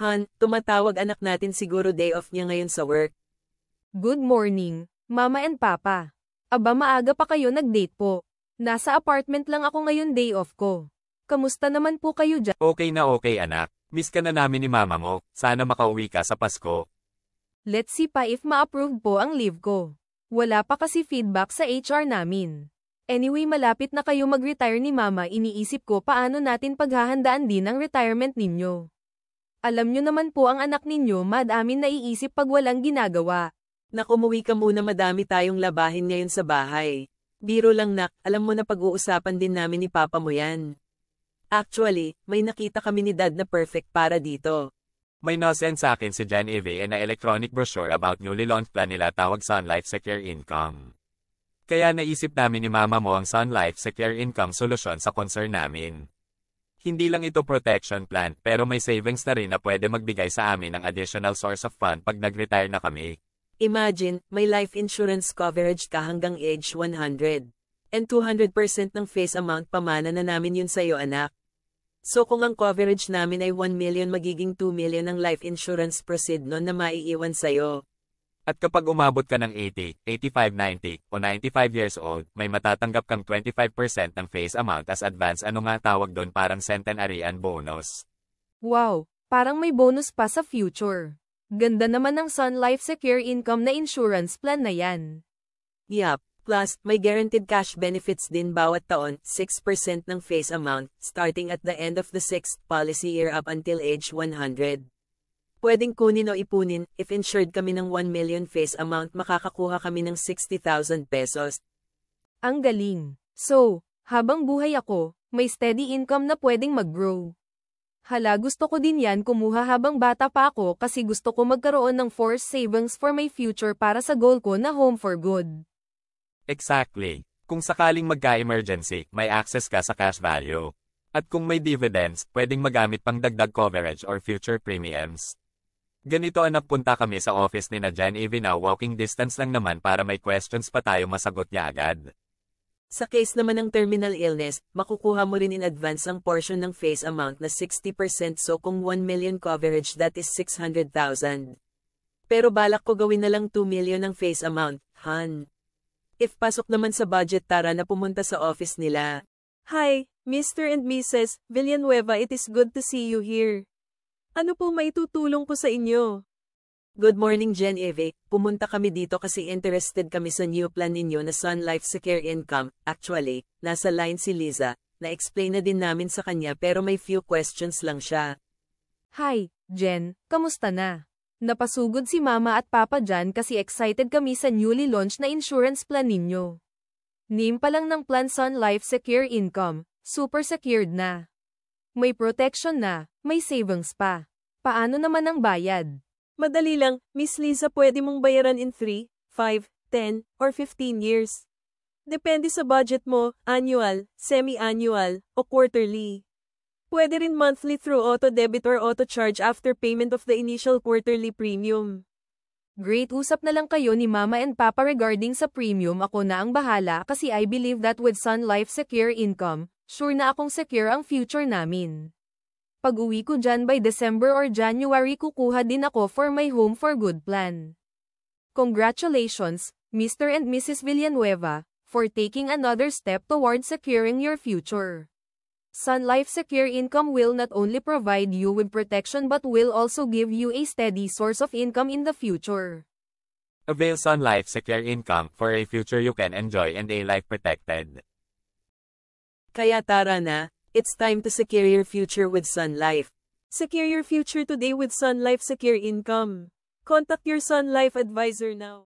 Han, tumatawag anak natin siguro day off niya ngayon sa work. Good morning, Mama and Papa. Aba maaga pa kayo nag-date po. Nasa apartment lang ako ngayon day off ko. Kamusta naman po kayo dyan? Okay na okay anak. Miss ka na namin ni mama mo. Sana makauwi ka sa Pasko. Let's see pa if ma-approve po ang leave ko. Wala pa kasi feedback sa HR namin. Anyway malapit na kayo mag-retire ni Mama, iniisip ko paano natin paghahandaan din ang retirement ninyo. Alam nyo naman po ang anak ninyo madamin naiisip pag walang ginagawa. Nakumuwi ka muna, madami tayong labahin ngayon sa bahay. Biro lang nak, alam mo na pag-uusapan din namin ni Papa mo yan. Actually, may nakita kami ni Dad na perfect para dito. May na-send sa akin si Jen Eve na electronic brochure about newly launched plan nila tawag Sun Life Secure Income. Kaya naisip namin ni mama mo ang Sun Life Secure Income solution sa concern namin. Hindi lang ito protection plan pero may savings na rin na pwede magbigay sa amin ng additional source of fund pag nag-retire na kami. Imagine, may life insurance coverage ka hanggang age 100. And 200% ng face amount pamana na namin yun sa'yo anak. So kung ang coverage namin ay 1 million magiging 2 million ang life insurance proceed nun na maiiwan sa'yo. At kapag umabot ka ng 80, 85, 90, o 95 years old, may matatanggap kang 25% ng face amount as advance, ano nga tawag doon, parang centenarian bonus. Wow, parang may bonus pa sa future. Ganda naman ng Sun Life Secure Income na insurance plan na yan. Yup, plus may guaranteed cash benefits din bawat taon, 6% ng face amount, starting at the end of the 6th policy year up until age 100. Pwedeng kunin o ipunin, if insured kami ng 1 million face amount makakakuha kami ng 60,000 pesos. Ang galing. So, habang buhay ako, may steady income na pwedeng mag-grow. Hala, gusto ko din yan kumuha habang bata pa ako kasi gusto ko magkaroon ng forced savings for my future para sa goal ko na home for good. Exactly. Kung sakaling magka-emergency, may access ka sa cash value. At kung may dividends, pwedeng magamit pang dagdag coverage or future premiums. Ganito anak, punta kami sa office ni na Jen Eve na walking distance lang naman para may questions pa tayo masagot niya agad. Sa case naman ng terminal illness, makukuha mo rin in advance ang portion ng face amount na 60%, so kung 1 million coverage that is 600,000. Pero balak ko gawin na lang 2 million ang face amount, Han. If pasok naman sa budget, tara na pumunta sa office nila. Hi, Mr. and Mrs. Villanueva, it is good to see you here. Ano po maitutulong ko sa inyo? Good morning Jen Eve, pumunta kami dito kasi interested kami sa new plan ninyo na Sun Life Secure Income. Actually, nasa line si Liza, na-explain na din namin sa kanya pero may few questions lang siya. Hi, Jen, kamusta na? Napasugod si Mama at Papa dyan kasi excited kami sa newly launched na insurance plan ninyo. Name pa lang ng plan Sun Life Secure Income, super secured na. May protection na, may savings pa. Paano naman ang bayad? Madali lang, Miss Liza, pwede mong bayaran in 3, 5, 10, or 15 years. Depende sa budget mo, annual, semi-annual, o quarterly. Pwede rin monthly through auto-debit or auto-charge after payment of the initial quarterly premium. Great, usap na lang kayo ni Mama and Papa regarding sa premium, ako na ang bahala kasi I believe that with Sun Life Secure Income, sure na akong secure ang future namin. Pag-uwi ko dyan by December or January kukuha din ako for my home for good plan. Congratulations, Mr. and Mrs. Villanueva, for taking another step towards securing your future. Sun Life Secure Income will not only provide you with protection but will also give you a steady source of income in the future. Avail Sun Life Secure Income for a future you can enjoy and a life protected. Kaya tara na, it's time to secure your future with Sun Life. Secure your future today with Sun Life Secure Income. Contact your Sun Life advisor now.